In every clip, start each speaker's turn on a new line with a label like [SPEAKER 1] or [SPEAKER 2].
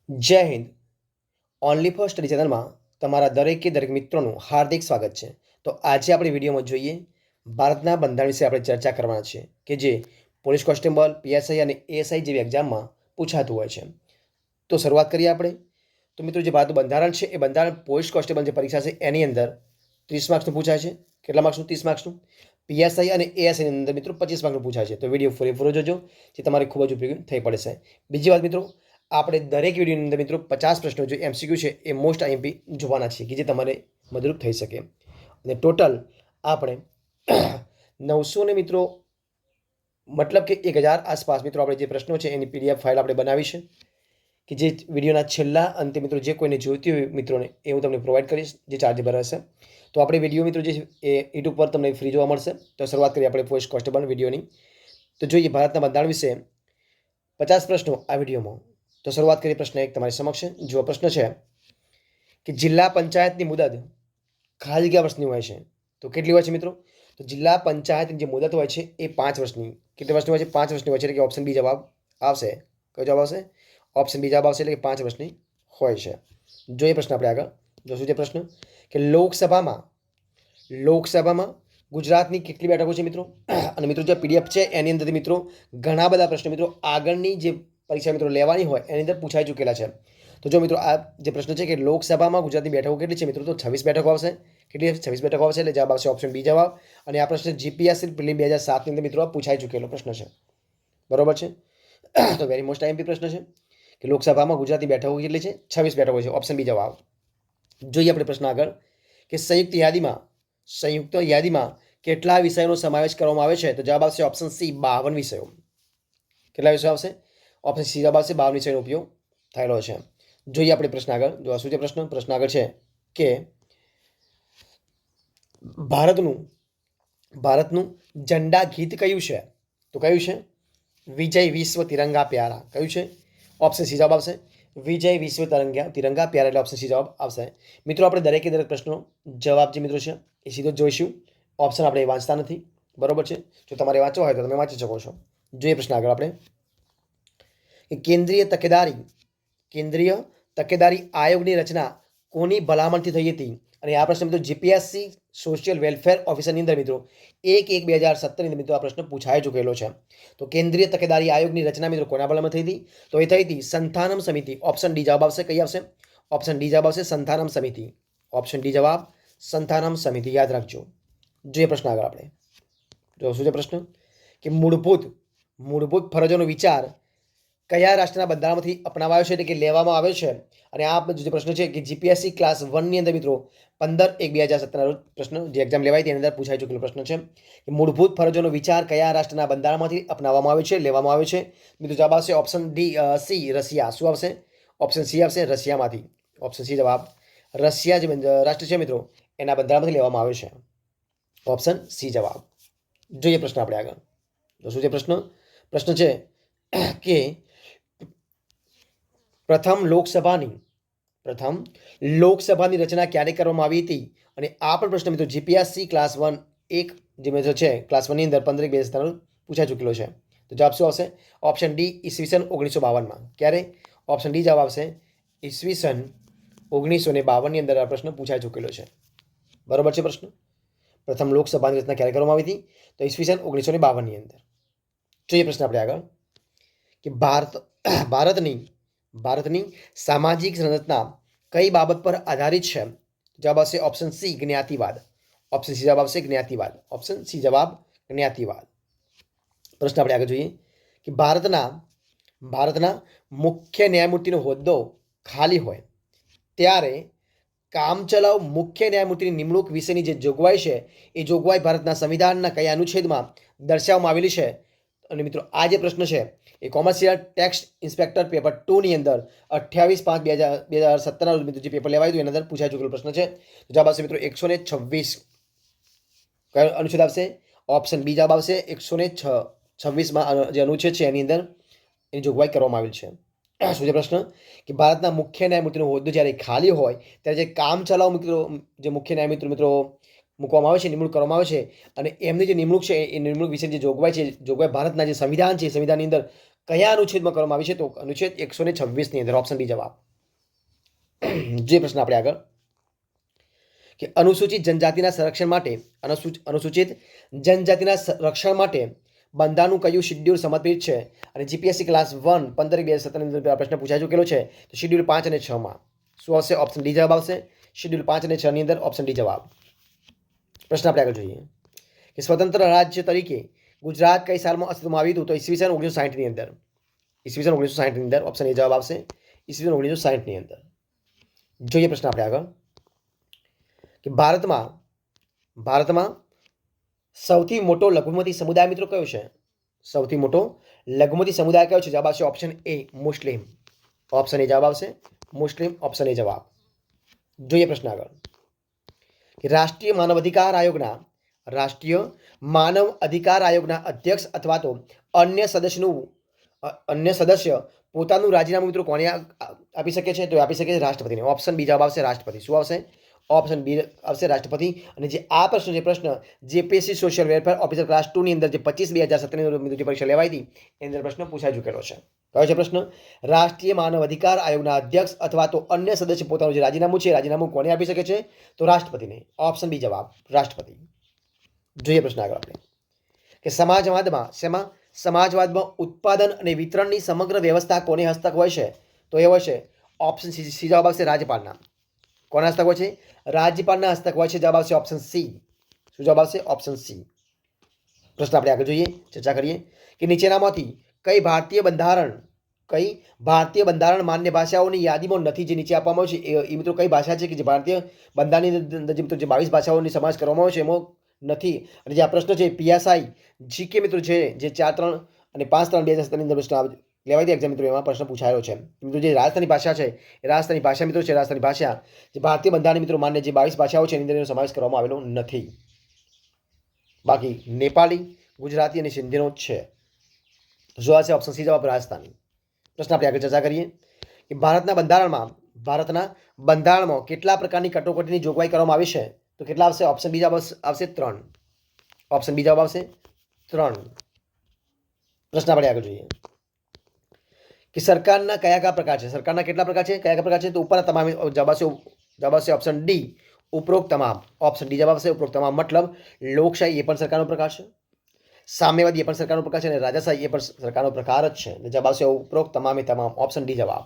[SPEAKER 1] જય Hind. Only for study ચેનલમાં તમારા દરેક મિત્રોનું હાર્દિક સ્વાગત છે. તો આજે આપણે વિડીયોમાં જોઈએ ભારતના બંધારણ વિશે આપણે ચર્ચા કરવાના છે કે જે પોલીસ કોન્સ્ટેબલ, પીએસઆઈ અને એએસઆઈ જેવી એક્ઝામમાં પૂછાતું હોય છે. તો શરૂઆત કરીએ આપણે. તો મિત્રો, જે ભારતનું બંધારણ છે એ બંધારણ પોલીસ કોન્સ્ટેબલ જે પરીક્ષા છે એની અંદર 30 માર્ક્સનું પૂછાય છે. કેટલા માર્ક્સનું? 30 માર્ક્સનું. પીએસઆઈ અને એએસઆઈની અંદર મિત્રો 25 માર્ક્સનું પૂછાય છે. તો વિડીયો પૂરેપૂરો જોજો, જે તમારે ખૂબ જ ઉપયોગી થઈ પડશે. બીજી વાત મિત્રો, આપણે દરેક વિડીયોની અંદર મિત્રો 50 પ્રશ્નો જે એમસીક્યુ છે એ મોસ્ટ આઈએમપી જોવાના છે કે જે તમારે મદદરૂપ થઈ શકે. અને ટોટલ આપણે 900 ને મિત્રો મતલબ કે 1000 આસપાસ મિત્રો આપણે જે પ્રશ્નો છે એની પીડીએફ ફાઇલ આપણે બનાવી છે કે જે વિડીયોના છેલ્લા અંતે મિત્રો જે કોઈને જોઈતી હોય મિત્રોને એ હું તમને પ્રોવાઈડ કરીશ, જે ચાર્જેબલ હશે. તો આપણે વિડીયો મિત્રો જે એ યુટ્યુબ પર તમને ફ્રી જોવા મળશે. તો શરૂઆત કરીએ આપણે પોલીસ કોન્સ્ટેબલ વિડીયોની. તો જોઈએ ભારતના બંધારણ વિશે 50 પ્રશ્નો આ વિડીયોમાં. તો શરૂઆત કરીએ પ્રશ્ન 1 તમારી સમક્ષ. જો પ્રશ્ન છે કે જિલ્લા પંચાયતની મુદત ખાલી કયા વર્ષની હોય છે? તો કેટલી હોય છે મિત્રો? તો જિલ્લા પંચાયતની જે મુદત હોય છે એ 5 વર્ષની. કેટલી વર્ષની હોય છે? 5 વર્ષની હોય છે. એટલે કે ઓપ્શન બી જવાબ આવશે. કયો જવાબ આવશે? ઓપ્શન બી જવાબ આવશે. એટલે કે 5 વર્ષની હોય છે. જોઈએ પ્રશ્ન આપણે આગળ. જોશું જે પ્રશ્ન કે લોકસભામાં ગુજરાતની કેટલી બેઠકો છે મિત્રો? અને મિત્રો જે પીડીએફ છે એની અંદર મિત્રો ઘણા બધા પ્રશ્નો મિત્રો આગળની જે પરીક્ષા મિત્રો લેવાની હોય એની અંદર પૂછાઈ ચૂકેલા છે. તો જો મિત્રો આ જે પ્રશ્ન છે કે લોકસભામાં ગુજરાતની બેઠકો કેટલી છે મિત્રો? તો 26 બેઠકો આવશે. કેટલી? 26 બેઠકો આવશે. એટલે જવાબ આવશે ઓપ્શન બી જવાબ. અને આ પ્રશ્ન જીપીએસસી પ્રિલિમ 2007ની અંદર મિત્રો પૂછાઈ ચૂકેલો પ્રશ્ન છે. બરોબર છે? તો વેરી મોસ્ટ આઈએમપી પ્રશ્ન છે કે લોકસભામાં ગુજરાતની બેઠકો કેટલી છે? 26 બેઠકો છે. ઓપ્શન બી જવાબ. જોઈએ આપણે પ્રશ્ન આગળ કે સંયુક્ત યાદીમાં કેટલા વિષયોનો સમાવેશ કરવામાં આવે છે? તો જવાબ આવશે ઓપ્શન સી 52 વિષયો. કેટલા વિષયો આવશે? ઓપ્શન સી જવાબ આવશે 52 વિષયનો ઉપયોગ થયેલો છે. જોઈએ આપણે પ્રશ્ન આગળ. જો શું છે પ્રશ્ન આગળ છે કે ભારતનું ઝંડા ગીત કયું છે? તો કયું છે? વિજય વિશ્વ તિરંગા પ્યારા. કયું છે? ઓપ્શન સી જવાબ આવશે વિજય વિશ્વ તિરંગા પ્યારા. એટલે ઓપ્શન સી જવાબ આવશે. મિત્રો આપણે દરેક પ્રશ્નો જવાબ જે મિત્રો છે એ સીધો જોઈશું. ઓપ્શન આપણે વાંચતા નથી. બરોબર છે? જો તમારે વાંચવો હોય તો તમે વાંચી શકો છો. જોઈએ પ્રશ્ન આગળ આપણે કે કેન્દ્રીય તકેદારી આયોગની રચના કોની ભલામણથી થઈ હતી? અને આ પ્રશ્ન મિત્રો જીપીએસસી સોશિયલ વેલફેર ઓફિસરની અંદર મિત્રો 1/1/2017 ની મિત્રો આ પ્રશ્ન પૂછાઈ ચૂકેલો છે. તો કેન્દ્રીય તકેદારી આયોગની રચના મિત્રો કોના ભલામણ થઈ હતી? તો એ થઈ હતી સંથાનમ સમિતિ. ઓપ્શન ડી જવાબ આવશે. કઈ આવશે? ઓપ્શન ડી જવાબ આવશે સંથાનમ સમિતિ. ઓપ્શન ડી જવાબ સંથાનમ સમિતિ. યાદ રાખજો. જોઈએ પ્રશ્ન આગળ આપણે. જો શું છે પ્રશ્ન કે મૂળભૂત ફરજોનો વિચાર કયા રાષ્ટ્રના બંધારણમાંથી અપનાવાયો છે? એટલે કે લેવામાં આવ્યો છે. અને આ જે પ્રશ્ન છે કે જીપીએસસી ક્લાસ 1 ની અંદર મિત્રો 15/1/2017 રોજ પ્રશ્ન જે એક્ઝામ લેવાય તેની અંદર પૂછાઈ ચૂકેલો પ્રશ્ન છે કે મૂળભૂત ફરજોનો વિચાર કયા રાષ્ટ્રના બંધારણમાંથી અપનાવવામાં આવ્યો છે, લેવામાં આવ્યો છે? મિત્રો જવાબ આવશે ઓપ્શન ડી સી રશિયા. શું આવશે? ઓપ્શન સી આવશે રશિયામાંથી. ઓપ્શન સી જવાબ. રશિયા જે રાષ્ટ્ર છે મિત્રો એના બંધારણમાંથી લેવામાં આવ્યો છે. ઓપ્શન સી જવાબ. જોઈએ પ્રશ્ન આપણે આગળ. તો શું છે પ્રશ્ન છે કે પ્રથમ લોકસભાની રચના ક્યારે કરવામાં આવી હતી? અને આ પણ પ્રશ્ન મિત્રો જીપીએસસી ક્લાસ 1 એક જે મિત્રો છે ક્લાસ 1 ની અંદર 15/2017 પૂછાઈ ચૂકેલો છે. તો જવાબ શું આવશે? ઓપ્શન ડી ઈસવીસન 1952માં. ક્યારે? ઓપ્શન ડી જવાબ આવશે ઈસવીસન 1952 ની અંદર આ પ્રશ્ન પૂછાઈ ચૂકેલો છે. બરોબર છે પ્રશ્ન? પ્રથમ લોકસભાની રચના ક્યારે કરવામાં આવી હતી? તો ઈસવીસન 1952 ની અંદર. જોઈએ પ્રશ્ન આપણે આગળ કે ભારતની સામાજિક સંરચના કઈ બાબત પર આધારિત છે? જવાબ આવશે ઓપ્શન સી જ્ઞાતિવાદ. ઓપ્શન સી જવાબ આવશે જ્ઞાતિવાદ. ઓપ્શન સી જવાબ જ્ઞાતિવાદ. પ્રશ્ન આપણે આગળ જોઈએ કે ભારતના મુખ્ય ન્યાયમૂર્તિનો હોદ્દો ખાલી હોય ત્યારે કામચલાઉ મુખ્ય ન્યાયમૂર્તિની નિમણૂક વિશેની જે જોગવાઈ છે એ જોગવાઈ ભારતના સંવિધાનના કયા અનુચ્છેદમાં દર્શાવવામાં આવેલી છે? અને મિત્રો આ જે પ્રશ્ન છે એ કોમર્શિયલ ટેક્સ ઇન્સ્પેક્ટર પેપર 2 ની અંદર 28/5/2017 મિત્રો જે પેપર લેવાયું હતું એના અંદર પૂછાઈ ચૂકેલો પ્રશ્ન છે. જવાબ આવશે મિત્રો 126. કયો અનુચ્છેદ આવશે? ઓપ્શન બી જવાબ આવશે 126માં જે અનુચ્છેદ છે એની અંદર એની જોગવાઈ કરવામાં આવેલ છે. શું છે પ્રશ્ન કે ભારતના મુખ્ય ન્યાયમૂર્તિનો હોદ્દો જ્યારે ખાલી હોય ત્યારે જે કામચલાઉ જે મુખ્ય ન્યાયમૂર્તિ મિત્રો મૂકવામાં આવે છે, નિમણૂક કરવામાં આવે છે અને એમની જે નિમણૂક છે એ નિમણૂક વિશે જે જોગવાઈ છે, જોગવાઈ ભારતના જે સંવિધાન છે સંવિધાનની અંદર કયા અનુચ્છેદમાં કરવામાં આવી છે? તો અનુચ્છેદ 126 અંદર ઓપ્શન બી જવાબ. જે પ્રશ્ન આપણે આગળ કે અનુસૂચિત જનજાતિના સંરક્ષણ માટે અનુસૂચિત જનજાતિના રક્ષણ માટે બંધારણનું કયું શિડ્યુલ સમર્પિત છે? અને જીપીએસસી ક્લાસ 1 15/2017 અંદર પ્રશ્ન પૂછાઈ ચૂકેલો છે. તો શિડ્યુલ 5 અને 6 માં શું આવશે? ઓપ્શન ડી જવાબ આવશે. શિડ્યુલ 5 અને 6 ની અંદર ઓપ્શન ડી જવાબ. પ્રશ્ન આપણે આગળ જોઈએ કે સ્વતંત્ર રાજ્ય તરીકે ગુજરાત કઈ સાલમાં અસ્તિત્વમાં આવ્યું હતું? તો ઈસવીસન 1960 ની અંદર. ઈસવીસન 1960 ની અંદર ઓપ્શન એ જવાબ આવશે. ઈસવીસન 1960 ની અંદર. જોઈએ પ્રશ્ન આપણે આગળ કે ભારતમાં સૌથી મોટો લઘુમતી સમુદાય મિત્રો કયો છે? સૌથી મોટો લઘુમતી સમુદાય કયો છે? જવાબ આવશે option A Muslim. Option A જવાબ આવશે મુસ્લિમ. ઓપ્શન એ જવાબ. જોઈએ પ્રશ્ન આગળ કે રાષ્ટ્રીય માનવ અધિકાર આયોગના અધ્યક્ષ અથવા તો અન્ય સદસ્ય પોતાનું રાજીનામું મિત્રો કોને આપી શકે છે? તો આપી શકે છે રાષ્ટ્રપતિને. ઓપ્શન બી જવાબ આવશે રાષ્ટ્રપતિ. શું આવશે? ઓપ્શન બી આવશે રાષ્ટ્રપતિ. અને જે આ પ્રશ્ન જેપીએસસી સોશિયલ વેલફેર ઓફિસર ક્લાસ 2 ની અંદર જે 25/2017 ની પરીક્ષા લેવાઈ હતી એની અંદર પ્રશ્ન પૂછાઈ ચૂકેલો છે. કયો છે પ્રશ્ન? રાષ્ટ્રીય માનવ અધિકાર આયોગના અધ્યક્ષ અથવા તો અન્ય સદસ્ય પોતાનું જે રાજીનામું છે રાજીનામું કોને આપી શકે છે? તો રાષ્ટ્રપતિને. ઓપ્શન બી જવાબ રાષ્ટ્રપતિ. જોઈએ પ્રશ્ન આગળ આપણે કે સમાજવાદમાં ઉત્પાદન અને વિતરણની સમગ્ર વ્યવસ્થા કોને હસ્તક હોય છે? તો એ હોય છે ઓપ્શન સી જવાબ આવશે રાજ્યપાલના. કોના હસ્તક હોય છે? રાજ્યપાલના હસ્તક હોય છે. જવાબ આવશે ઓપ્શન સી. શું જવાબ આવશે? Option C. પ્રશ્ન આપણે આગળ જોઈએ, ચર્ચા કરીએ કે નીચેનામાંથી કઈ ભારતીય બંધારણ માન્ય ભાષાઓની યાદીમાં નથી? જે નીચે આપવામાં આવ્યું છે એ મિત્રો કઈ ભાષા છે કે જે ભારતીય બંધારણની અંદર જે 22 ભાષાઓની સમાવેશ કરવામાં આવ્યો છે એમાં નથી? અને જે આ પ્રશ્ન છે પીએસઆઈ જીકે મિત્રો છે જે 4-3 અને 5-3/2017 ની અંદર પ્રશ્ન લેવાઈ હતી એક્ઝામ મિત્રો એમાં પ્રશ્ન પૂછાયો છે. મિત્રો જે રાજસ્થાની ભાષા છે એ રાજસ્થાની ભાષા મિત્રો છે. રાજસ્થાની ભાષા જે ભારતીય બંધારણ મિત્રો માન્ય જે 22 ભાષાઓ છે એની અંદર એનો સમાવેશ કરવામાં આવેલો નથી. બાકી નેપાળી, ગુજરાતી અને સિંધીનો છે. જો આ છે ઓપ્શન સી જવાબ રાજસ્થાની. પ્રશ્ન આપણે આગળ ચર્ચા કરીએ કે ભારતના બંધારણમાં કેટલા પ્રકારની કટોકટીની જોગવાઈ કરવામાં આવી છે? તો કેટલા આવશે? ઓપ્શન બી જવાબ આવશે 3. ઓપ્શન બી જવાબ આવશે 3. પ્રશ્ન આપણે આગળ જોઈએ કે સરકારના કયા પ્રકાર છે? સરકારના કેટલા પ્રકાર છે? કયા પ્રકાર છે? તો ઉપરના તમામ જવાબ આવશે ઓપ્શન ડી ઉપરોક્ત તમામ. ઓપ્શન ડી જવાબ આવશે ઉપરોક્ત તમામ. મતલબ લોકશાહી એ પણ સરકારનો પ્રકાર છે, સામ્યવાદી એ પણ સરકારનો પ્રકાર છે અને રાજાશાહી એ પણ સરકારનો પ્રકાર જ છે. જવાબ આવશે ઉપરોક્ત તમામે તમામ. ઓપ્શન ડી જવાબ.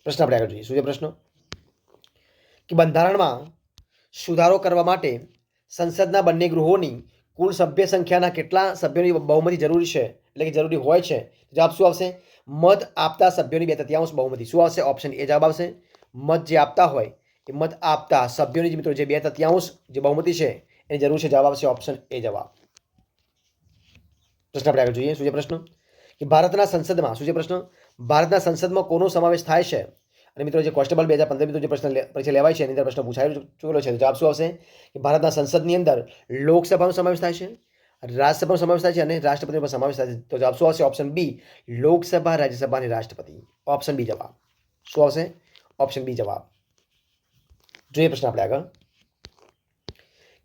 [SPEAKER 1] પ્રશ્ન આપણે આગળ જોઈએ. શું છે પ્રશ્ન કે બંધારણમાં સુધારો કરવા માટે સંસદના બંને ગૃહોની કુલ સભ્ય સંખ્યાના કેટલા સભ્યોની બહુમતી જરૂરી છે? એટલે કે જરૂરી હોય છે. જવાબ શું આવશે? મત આપતા સભ્યોની 2/3 બહુમતી. શું આવશે? ઓપ્શન એ જવાબ આવશે. મત જે આપતા હોય એ મત આપતા સભ્યોની મિત્રો જે 2/3 જે બહુમતી છે એની જરૂર છે. જવાબ આવશે ઓપ્શન એ જવાબ. પ્રશ્ન આપણે આગળ જોઈએ. શું છે પ્રશ્ન કે ભારતના સંસદમાં કોનો સમાવેશ થાય છે? અને મિત્રો જે કોન્સ્ટેબલ 2015 મિત્રો જે પરીક્ષા લેવાય છે એની અંદર પ્રશ્ન પૂછાયો ચૂકેલો છે. જવાબ શું આવશે કે ભારતના સંસદની અંદર લોકસભાનો સમાવેશ થાય છે, રાજ્યસભાનો સમાવેશ થાય છે અને રાષ્ટ્રપતિનો પણ સમાવેશ થાય છે. તો જવાબ શું આવશે? ઓપ્શન બી લોકસભા, રાજ્યસભા અને રાષ્ટ્રપતિ. ઓપ્શન બી જવાબ. શું આવશે? ઓપ્શન બી જવાબ. જોઈએ પ્રશ્ન આપણે આગળ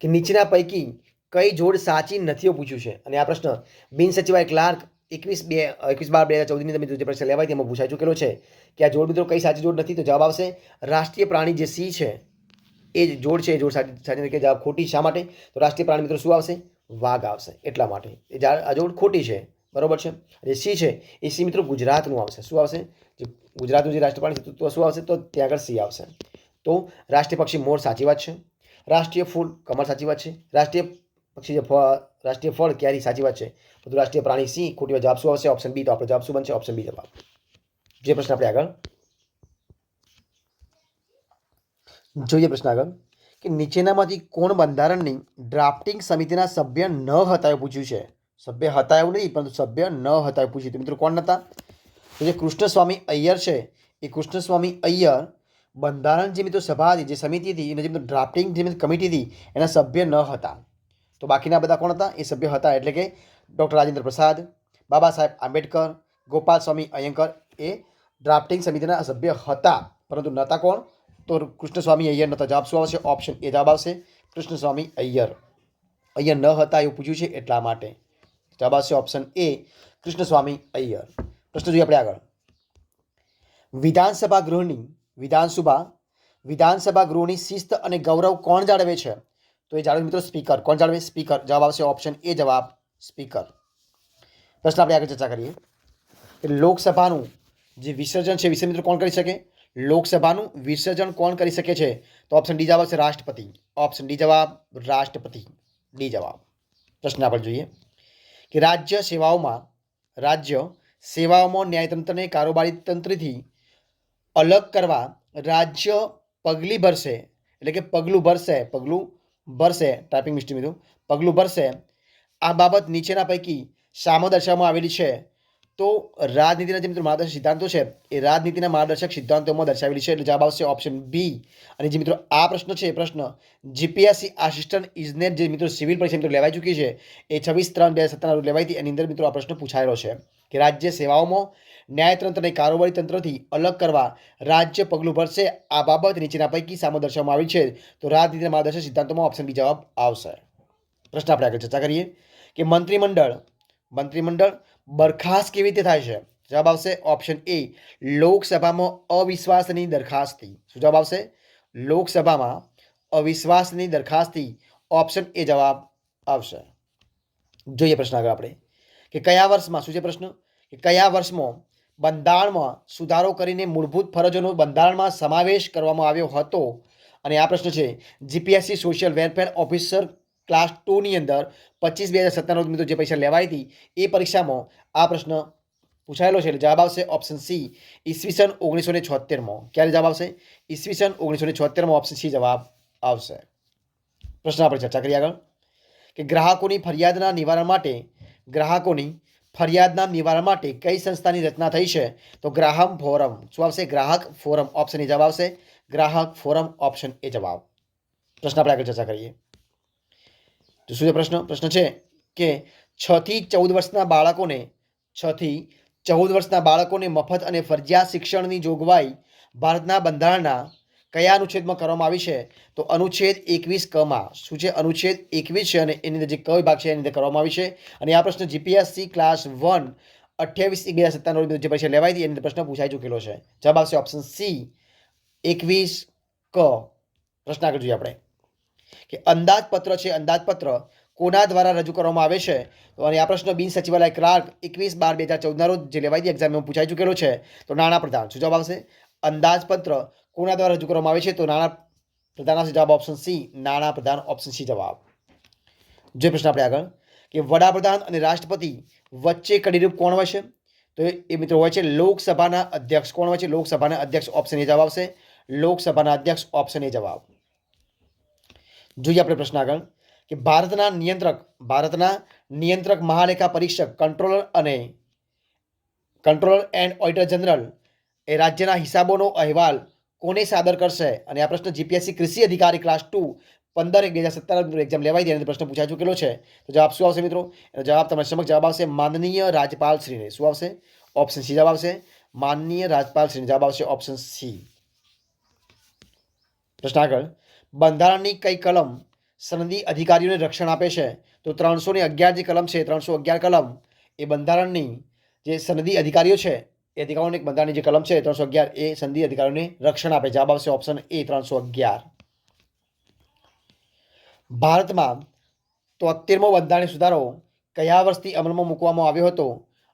[SPEAKER 1] કે નીચેના પૈકી કઈ જોડ સાચી નથીઓ પૂછ્યું છે? અને આ પ્રશ્ન બિનસચિવાય ક્લાર્ક 21/12/2014 ની અંદર જે પરીક્ષા લેવાય તેમાં પૂછાઈ ચૂકેલો છે કે આ જોડ મિત્રો કઈ સાચી જોડ નથી? તો જવાબ આવશે રાષ્ટ્રીય પ્રાણી જે સિંહ છે એ જોડ છે. એ જોડ સાચી નથી. જવાબ ખોટી. શા માટે? તો રાષ્ટ્રીય પ્રાણી મિત્રો શું આવશે? વાઘ આવશે. એટલા માટે આ જોડ ખોટી છે. બરોબર છે. જે સિંહ છે એ સિંહ મિત્રો ગુજરાતનું આવશે. શું આવશે? જે ગુજરાતનું જે રાષ્ટ્રીય પ્રાણી છે તો શું આવશે? તો ત્યાં આગળ સિંહ આવશે. તો રાષ્ટ્રીય પક્ષી મોર સાચી વાત છે. રાષ્ટ્રીય ફૂલ કમળ સાચી વાત છે. રાષ્ટ્રીય ફળ કેરી સાચી વાત છે. બધું રાષ્ટ્રીય પ્રાણી સિંહ ખોટી વાત. જવાબ શું આવશે? Option B. તો આપણો જવાબ શું બનશે? ઓપ્શન બી જવાબ. જે પ્રશ્ન આપણે આગળ જોઈએ. પ્રશ્ન આગળ કે નીચેનામાંથી કોણ બંધારણની ડ્રાફ્ટિંગ સમિતિના સભ્ય ન હતા એવું પૂછ્યું છે? સભ્ય હતા એવું નહીં પરંતુ સભ્ય ન હતા એવું પૂછ્યું. તો મિત્રો કોણ હતા? તો જે કૃષ્ણસ્વામી અય્યર છે એ કૃષ્ણસ્વામી અય્યર બંધારણ જે મિત્રો સભા હતી, જે સમિતિ હતી એને જે ડ્રાફ્ટિંગ જે કમિટી હતી એના સભ્ય ન હતા. તો બાકીના બધા કોણ હતા? એ સભ્ય હતા. એટલે કે ડૉક્ટર રાજેન્દ્ર પ્રસાદ, બાબા સાહેબ આંબેડકર, ગોપાલ સ્વામી અય્યંકર એ ડ્રાફ્ટિંગ સમિતિના સભ્ય હતા પરંતુ નહોતા કોણ? તો કૃષ્ણસ્વામી અય્યર નહોતા. જવાબ શું આવશે? ઓપ્શન એ જવાબ આવશે કૃષ્ણસ્વામી અય્યર. અય્યર ન હતા એવું પૂછ્યું છે એટલા માટે. જવાબ આવશે ઓપ્શન એ કૃષ્ણસ્વામી અય્યર. પ્રશ્ન જોઈએ આપણે આગળ. વિધાનસભા ગૃહની શિસ્ત અને ગૌરવ કોણ જાળવે છે? તો એ જાળવે મિત્રો સ્પીકર. કોણ જાળવે? સ્પીકર. જવાબ આવશે ઓપ્શન એ, જવાબ સ્પીકર. પ્રશ્ન આપણે આગળ ચર્ચા કરીએ. લોકસભાનું જે વિસર્જન છે વિશે મિત્રો કોણ કરી શકે? લોકસભાનું વિસર્જન કોણ કરી શકે છે? તો ઓપ્શન ડી જવાબ આવશે રાષ્ટ્રપતિ. ઓપ્શન ડી જવાબ રાષ્ટ્રપતિ. ડી જવાબ. પ્રશ્ન આપણે જોઈએ કે રાજ્ય સેવાઓમાં ન્યાયતંત્રને કારોબારી તંત્રથી અલગ કરવા રાજ્ય પગલું ભરશે ટાઈપિંગ મિસ્ટેક મિત્રો પગલું ભરશે આ બાબત નીચેના પૈકી શામાં દર્શાવવામાં આવેલી છે? તો રાજનીતિના જે મિત્રો માર્ગદર્શક સિદ્ધાંતો છે એ રાજનીતિના માર્ગદર્શક સિદ્ધાંતોમાં દર્શાવેલી છે. એટલે જવાબ આવશે ઓપ્શન બી. અને જે મિત્રો આ પ્રશ્ન છે એ પ્રશ્ન જીપીએસસી આસિસ્ટન્ટ ઇજનેર જે મિત્રો સિવિલ પરીક્ષા મિત્રો લેવાઈ ચૂકી છે એ 26/3/2017 લેવાઈ હતી. એની અંદર મિત્રો આ પ્રશ્ન પૂછાયેલો છે કે રાજ્ય સેવાઓમાં ન્યાયતંત્રને કારોબારી તંત્રથી અલગ કરવા રાજ્ય પગલું ભરશે આ બાબત નીચેના પૈકી શામાં દર્શાવવામાં આવી છે? તો રાજનીતિના માર્ગદર્શક સિદ્ધાંતોમાં ઓપ્શન બી જવાબ આવશે. પ્રશ્ન આપણે આગળ ચર્ચા કરીએ કે મંત્રીમંડળ બરખાસ્ત કેવી રીતે થાય છે? જવાબ આવશે ઓપ્શન એ, લોકસભામાં અવિશ્વાસની દરખાસ્તથી. શું જવાબ આવશે? લોકસભામાં અવિશ્વાસની દરખાસ્તથી. ઓપ્શન એ જવાબ આવશે. જોઈએ પ્રશ્ન આગળ આપણે કે કયા વર્ષમાં, શું છે પ્રશ્ન, કે કયા વર્ષમાં બંધારણમાં સુધારો કરીને મૂળભૂત ફરજોનો બંધારણમાં સમાવેશ કરવામાં આવ્યો હતો? અને આ પ્રશ્ન છે GPSC social welfare officer class 2ની અંદર 25/2017 મિત્રો જે પરીક્ષા લેવાઈ હતી એ પરીક્ષામાં આ પ્રશ્ન પૂછાયેલો છે. એટલે જવાબ આવશે ઓપ્શન સી, ઈસવીસન 1976માં. ક્યારે જવાબ આવશે? ઈસવીસન 1976માં. ઓપ્શન સી જવાબ આવશે. પ્રશ્ન આપણે ચર્ચા કરીએ આગળ કે ગ્રાહકોની ફરિયાદના નિવારણ માટે કઈ સંસ્થાની રચના થઈ છે? તો ગ્રાહક ફોરમ. શું આવશે? ગ્રાહક ફોરમ. ઓપ્શન એ જવાબ આવશે ગ્રાહક ફોરમ. ઓપ્શન એ જવાબ. પ્રશ્ન આપણે આગળ ચર્ચા કરીએ. તો શું છે પ્રશ્ન છે કે 6 થી 14 વર્ષના બાળકોને મફત અને ફરજિયાત શિક્ષણની જોગવાઈ ભારતના બંધારણના કયા અનુચ્છેદમાં કરવામાં આવી છે? તો અનુચ્છેદ 21 શું છે? અનુચ્છેદ 21 છે અને એની અંદર જે ક વિભાગ છે એની અંદર કરવામાં આવી છે. અને આ પ્રશ્ન જીપીએસસી ક્લાસ 1 28/2017 જે પરીક્ષા લેવાઈ હતી એની અંદર પ્રશ્ન પૂછાઈ ચૂકેલો છે. જવાબ આવશે ઓપ્શન સી 21 ક. પ્રશ્ન આગળ જોઈએ આપણે કે અંદાજપત્ર કોના દ્વારા રજૂ કરવામાં આવે છે? તો અને આ પ્રશ્ન બિન સચિવાલય ક્લાર્ક 21/12/2014 રોજ જે લેવાઈ હતી એક્ઝામમાં પૂછાઈ ચૂકેલો છે. તો નાણાપ્રધાન. શું જવાબ આવશે? અંદાજપત્ર કોના દ્વારા રજૂ કરવામાં આવે છે? તો નાણાપ્રધાન આવશે. જવાબ ઓપ્શન સી નાણાપ્રધાન. ઓપ્શન સી જવાબ. જે પ્રશ્ન આપણે આગળ કે વડાપ્રધાન અને રાષ્ટ્રપતિ વચ્ચે કડીરૂપ કોણ હોય છે? તો એ મિત્રો હોય છે લોકસભાના અધ્યક્ષ. કોણ હોય છે? લોકસભાના અધ્યક્ષ. ઓપ્શન એ જવાબ આવશે લોકસભાના અધ્યક્ષ. ઓપ્શન એ જવાબ. જોઈએ આપણે પ્રશ્ન આગળ કે ભારતના નિયંત્રક મહાલેખા પરીક્ષક કંટ્રોલર એન્ડ ઓડિટર જનરલ એ રાજ્યના હિસાબોનો અહેવાલ કોને સાદર કરશે? અને આ પ્રશ્ન જીપીએસસી કૃષિ અધિકારી ક્લાસ 2 15/2017 એક્ઝામ લેવાઈ હતી અને પ્રશ્ન પૂછાઈ ચૂકેલો છે. તો જવાબ શું આવશે મિત્રો? એનો જવાબ તમારી સમક્ષ જવાબ આવશે માનનીય રાજ્યપાલશ્રીને. શું આવશે? ઓપ્શન સી જવાબ આવશે માનનીય રાજ્યપાલશ્રીને. જવાબ આવશે ઓપ્શન સી. પ્રશ્ન આગળ બંધારણની કઈ કલમ સનદી અધિકારીઓને રક્ષણ આપે છે? તો 311 જે કલમ છે 311 કલમ એ બંધારણની જે સનદી અધિકારીઓ છે એ અધિકારીઓની બંધારણની જે કલમ છે 311 એ સનદી અધિકારીઓને રક્ષણ આપે. જવાબ આવશે ઓપ્શન એ 311. ભારતમાં 73મો બંધારણીય સુધારો કયા વર્ષથી અમલમાં મૂકવામાં આવ્યો હતો?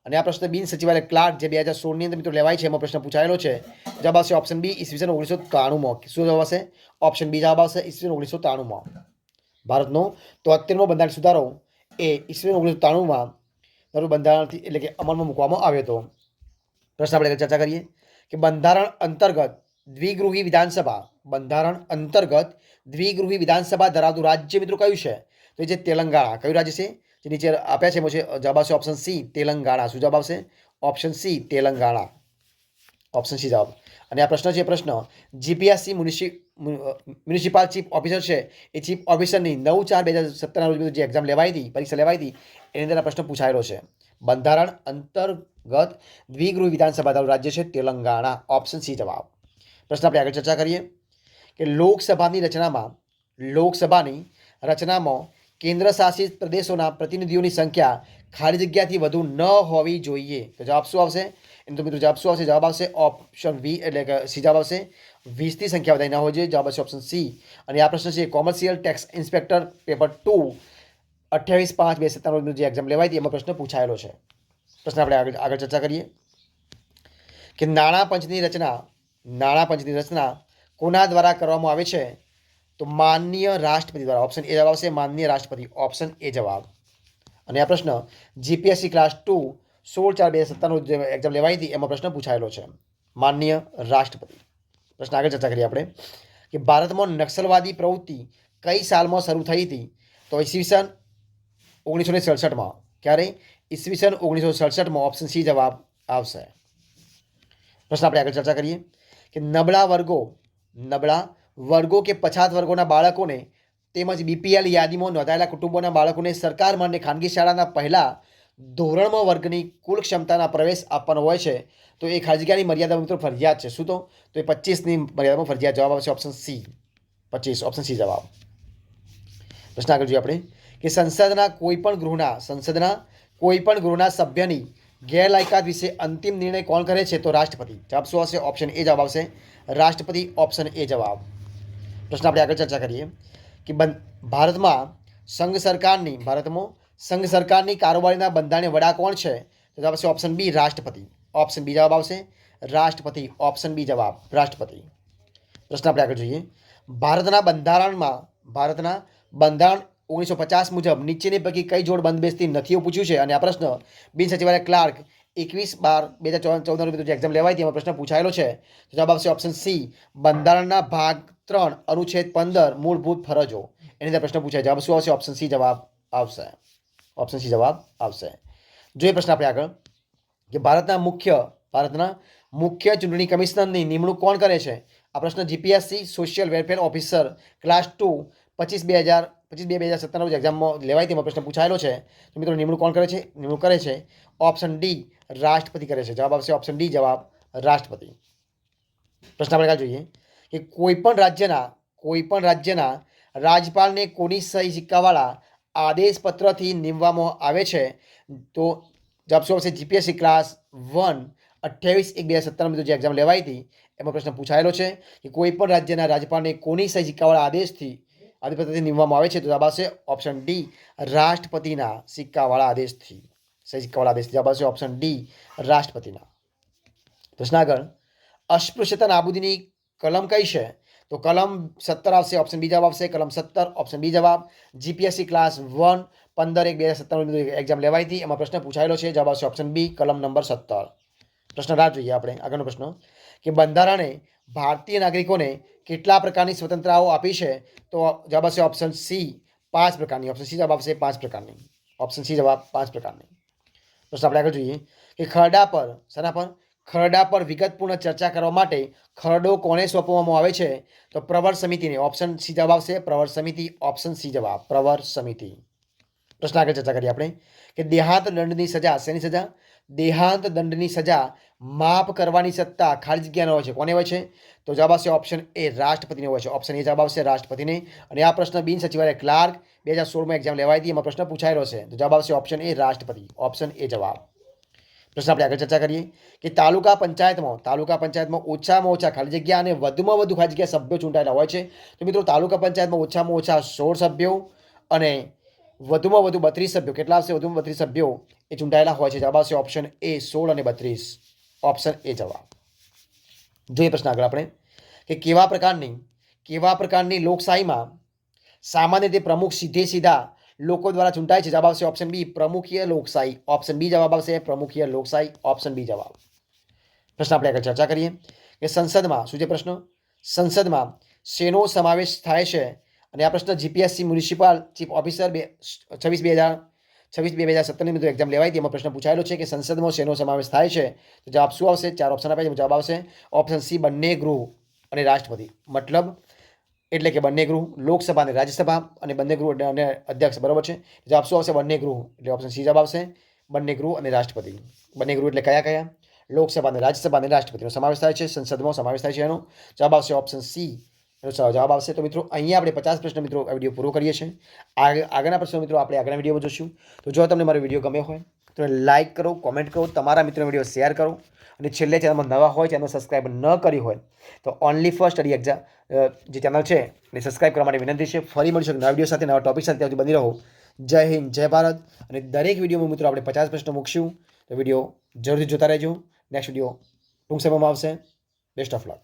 [SPEAKER 1] અને આ પ્રશ્ન બિન સચિવાલય ક્લાર્ક જે 2016ની અંદર મિત્રો લેવાય છે એમાં પ્રશ્ન પૂછાયેલો છે. જવાબ આવશે ઓપ્શન બી ઈસવીસન 1993માં. શું જવાબ આવશે? ઓપ્શન બી જવાબ આવશે ઈસવીસન 1993માં. ભારતનો 73મો બંધારણ સુધારો એ ઈસવીસન 1993માં બંધારણથી એટલે કે અમલમાં મૂકવામાં આવ્યો હતો. પ્રશ્ન આપણે ચર્ચા કરીએ કે બંધારણ અંતર્ગત દ્વિગૃહી વિધાનસભા ધરાવતું રાજ્ય મિત્રો કયું છે? તો એ છે તેલંગાણા. કયું રાજ્ય છે? જે નીચે આપ્યા છે જવાબ આવશે ઓપ્શન સી તેલંગાણા. શું જવાબ આવશે? Option C Telangana. Option C જવાબ. અને આ પ્રશ્ન છે પ્રશ્ન જીપીએસસી મ્યુનિસિપલ ચીફ ઓફિસર છે એ ચીફ ઓફિસરની 9/4/2017 રોજ જે એક્ઝામ લેવાઈ હતી પરીક્ષા લેવાઈ હતી એની અંદર આ પ્રશ્ન પૂછાયેલો છે. બંધારણ અંતર્ગત દ્વિગૃહી વિધાનસભા ધરાવતું રાજ્ય છે તેલંગાણા. ઓપ્શન સી જવાબ. પ્રશ્ન આપણે આગળ ચર્ચા કરીએ કે લોકસભાની રચનામાં કેન્દ્ર શાસિત પ્રદેશોના પ્રતિનિધિઓની સંખ્યા ખાલી જગ્યાથી વધુ ન હોવી જોઈએ. તો જવાબ શું આવશે? એમ તો મિત્રો જવાબ શું આવશે? જવાબ આવશે ઓપ્શન વી, એટલે કે સી જવાબ આવશે. 20ની સંખ્યા વધારે ના હોવી જોઈએ. જવાબ આવશે ઓપ્શન સી. અને આ પ્રશ્ન છે કોમર્શિયલ ટેક્સ ઇન્સ્પેક્ટર પેપર 2 28/5/2097 જે એક્ઝામ લેવાઈ હતી એમાં પ્રશ્ન પૂછાયેલો છે. પ્રશ્ન આપણે આગળ ચર્ચા કરીએ કે નાણાં પંચની રચના કોના દ્વારા કરવામાં આવે છે? તો માનનીય રાષ્ટ્રપતિ દ્વારા. ઓપ્શન એ જવાબ આવશે માનનીય રાષ્ટ્રપતિ. ઓપ્શન એ જવાબ. અને આ પ્રશ્ન જીપીએસસી ક્લાસ 2 16/4/2097 જે એક્ઝામ લેવાઈ હતી એમાં પ્રશ્ન પૂછાયેલો છે. માનનીય રાષ્ટ્રપતિ. પ્રશ્ન આગળ ચર્ચા કરીએ આપણે કે ભારતમાં નક્સલવાદી પ્રવૃત્તિ કઈ સાલમાં શરૂ થઈ હતી? તો ઈસવીસન 1967માં. ક્યારે? ઈસવીસન 1967માં. ઓપ્શન સી જવાબ આવશે. પ્રશ્ન આપણે આગળ ચર્ચા કરીએ કે નબળા વર્ગો કે પછાત વર્ગોના બાળકોને તેમજ બીપીએલ યાદીમાં નોંધાયેલા કુટુંબોના બાળકોને સરકાર માન્ય ખાનગી શાળાના પહેલા ધોરણમાં વર્ગની કુલ ક્ષમતાના પ્રવેશ આપવાનો હોય છે. તો એ ખાલી જગ્યાની મર્યાદા મિત્રો ફરજિયાત છે. શું તો એ 25ની મર્યાદામાં ફરજિયાત. જવાબ આવશે ઓપ્શન સી 25. ઓપ્શન સી જવાબ. પ્રશ્ન આગળ જોઈએ આપણે કે સંસદના કોઈ પણ ગૃહના સભ્યની ગેરલાયકાત વિશે અંતિમ નિર્ણય કોણ કરે છે? તો રાષ્ટ્રપતિ. જવાબ શું આવશે? ઓપ્શન એ જવાબ આવશે રાષ્ટ્રપતિ. ઓપ્શન એ જવાબ. પ્રશ્ન આપણે આગળ ચર્ચા કરીએ કે ભારતમાં સંઘ સરકારની કારોબારીના બંધારણીય વડા કોણ છે? તો જવાબ આવશે ઓપ્શન બી રાષ્ટ્રપતિ. ઓપ્શન બી જવાબ આવશે રાષ્ટ્રપતિ. ઓપ્શન બી જવાબ રાષ્ટ્રપતિ. પ્રશ્ન આપણે આગળ જોઈએ ભારતના બંધારણ 1950 મુજબ નીચેની પૈકી કઈ જોડ બંધબેસતી નથી પૂછ્યું છે. અને આ પ્રશ્ન બિન સચિવાલય ક્લાર્ક 21/12/2014 જે એક્ઝામ લેવાઈ હતી એમાં પ્રશ્ન પૂછાયેલો છે. તો જવાબ આવશે ઓપ્શન સી બંધારણના ભાગ 3 અનુચ્છેદ 15 મૂળભૂત ફરજો એની અંદર પ્રશ્ન પૂછાય. જવાબ શું આવશે? ઓપ્શન સી જવાબ આવશે. ઓપ્શન સી જવાબ આવશે. જોઈએ પ્રશ્ન આપણે આગળ કે ભારતના મુખ્ય ચૂંટણી કમિશનરની નિમણૂક કોણ કરે છે? આ પ્રશ્ન GPSC social welfare officer class 2 25/2/2097 એક્ઝામમાં લેવાય તેમાં પ્રશ્ન પૂછાયેલો છે. તો મિત્રો નિમણૂક કોણ કરે છે? નિમણૂક કરે છે ઓપ્શન ડી રાષ્ટ્રપતિ કરે છે. જવાબ આવશે ઓપ્શન ડી જવાબ રાષ્ટ્રપતિ. પ્રશ્ન આપણે જોઈએ કે કોઈ પણ રાજ્યના રાજ્યપાલને કોની સહી સિક્કાવાળા આદેશપત્રથી નિમવામાં આવે છે? તો જવાબ શું આવશે? જીપીએસસી ક્લાસ 1 28/1/2097 જે એક્ઝામ લેવાઈ હતી એમાં પ્રશ્ન પૂછાયેલો છે કે કોઈ પણ રાજ્યના રાજ્યપાલને કોની સહી સિક્કાવાળા આદેશપત્રથી નિમવામાં આવે છે? તો જવાબ આવશે ઓપ્શન ડી રાષ્ટ્રપતિના સિક્કાવાળા આદેશથી. સહી સિક્કાવાળા આદેશથી. જવાબ આવશે ઓપ્શન ડી રાષ્ટ્રપતિના. પ્રશ્ન આગળ અસ્પૃશ્યતા નાબૂદીની કલમ કઈ છે? તો કલમ 17 આવશે. ઓપ્શન બી જવાબ આવશે કલમ 17. ઓપ્શન બી જવાબ. જીપીએસસી ક્લાસ 1 15/1/2097 એક્ઝામ લેવાઈ હતી એમાં પ્રશ્ન પૂછાયેલો છે. જવાબ આવશે ઓપ્શન બી કલમ નંબર 17. પ્રશ્ન રાહ જોઈએ આપણે આગળનો પ્રશ્ન કે બંધારણે ભારતીય નાગરિકોને કેટલા પ્રકારની સ્વતંત્રતાઓ આપી છે? તો જવાબ આવશે ઓપ્શન સી 5 પ્રકારની. ઓપ્શન સી જવાબ આવશે 5 પ્રકારની. ઓપ્શન સી જવાબ 5 પ્રકારની. પ્રશ્ન આપણે આગળ જોઈએ કે ખરડા પર વિગતપૂર્ણ ચર્ચા કરવા માટે ખરડો કોને સોંપવામાં આવે છે? તો પ્રવર સમિતિને. ઓપ્શન સી જવાબ આવશે પ્રવર સમિતિ. ઓપ્શન સી જવાબ પ્રવર સમિતિ. પ્રશ્ન આગળ ચર્ચા કરીએ આપણે કે દેહાંત દંડની સજા શેની સજા? દેહાંત દંડની સજા માફ કરવાની સત્તા ખાલી જગ્યાનો હોય છે. કોને હોય છે? તો જવાબ આવશે ઓપ્શન એ રાષ્ટ્રપતિને હોય છે. ઓપ્શન એ જવાબ આવશે રાષ્ટ્રપતિને. અને આ પ્રશ્ન બિન સચિવાલય ક્લાર્ક 2016માં એક્ઝામ લેવાઈ હતી એમાં પ્રશ્ન પૂછાયેલો છે. તો જવાબ આવશે ઓપ્શન એ રાષ્ટ્રપતિ. ઓપ્શન એ જવાબ. પ્રશ્ન આપણે આગળ ચર્ચા કરીએ કે તાલુકા પંચાયતમાં ઓછામાં ઓછા ખાલી જગ્યા અને વધુમાં વધુ ખાલી જગ્યા સભ્યો ચૂંટાયેલા હોય છે. તો મિત્રો તાલુકા પંચાયતમાં ઓછામાં ઓછા 16 સભ્યો અને વધુમાં વધુ 32 સભ્યો. કેટલા આવશે? વધુમાં 32 સભ્યો એ ચૂંટાયેલા હોય છે. જવાબ આવશે ઓપ્શન એ 16 અને 32. ઓપ્શન એ જવાબ. જોઈએ પ્રશ્ન આગળ આપણે કે કેવા પ્રકારની લોકશાહીમાં સામાન્ય રીતે પ્રમુખ સીધા લોકો દ્વારા ચૂંટાય છે? જવાબ આવશે ઓપ્શન બી પ્રમુખીય લોકશાહી. ઓપ્શન બી જવાબ આવશે પ્રમુખીય લોકશાહી. ઓપ્શન બી જવાબ. પ્રશ્ન આપણે આગળ ચર્ચા કરીએ કે સંસદમાં શું છે પ્રશ્ન? સંસદમાં શેનો સમાવેશ થાય છે? અને આ પ્રશ્ન GPSC municipal chief officer 26/2/2017 exam લેવાઈ તેમાં પ્રશ્ન પૂછાયેલો છે કે સંસદમાં શેનો સમાવેશ થાય છે? તો જવાબ શું આવશે? 4 ઓપ્શન આપ્યા છે. જવાબ આવશે ઓપ્શન સી બંને ગૃહ અને રાષ્ટ્રપતિ. મતલબ એટલે કે બંને ગૃહ લોકસભા અને રાજ્યસભા અને બંને ગૃહ અને અધ્યક્ષ. બરાબર છે. જવાબ શું આવશે? બંને ગૃહ. એટલે ઓપ્શન સી જવાબ આવશે બંને ગૃહ અને રાષ્ટ્રપતિ. બંને ગૃહ એટલે કયા? લોકસભા અને રાજ્યસભા અને રાષ્ટ્રપતિનો સમાવેશ થાય છે. સંસદમાં સમાવેશ થાય છે એનો. જવાબ આવશે ઓપ્શન સી એનો જવાબ આવશે. તો મિત્રો અહીંયા આપણે 50 પ્રશ્ન મિત્રો આ વિડીયો પૂરો કરીએ છીએ. આગળના પ્રશ્નો મિત્રો આપણે આગળના વિડીયોમાં જોશું. તો જો તમને મારો વિડીયો ગમ્યો હોય તો લાઇક કરો, કોમેન્ટ કરો, તમારા મિત્રો વિડીયો શેર કરો અને છેલ્લે ચેનલમાં નવા હોય, ચેનલ સબસ્ક્રાઈબ ન કરી હોય તો ઓનલી ફોર સ્ટડી એક્ઝામ જે ચેનલ છે એને સબસ્ક્રાઈબ કરવા માટે વિનંતી છે. ફરી મળીશું નવા વિડીયો સાથે, નવા ટોપિક સાથે. ત્યાં સુધી બની રહો. જય હિન્દ, જય ભારત. અને દરેક વિડીયોમાં મિત્રો આપણે 50 પ્રશ્નો મૂકશું. તો વિડીયો જરૂરથી જોતા રહેજો. નેક્સ્ટ વિડીયો ટૂંક સમયમાં આવશે. Best of luck.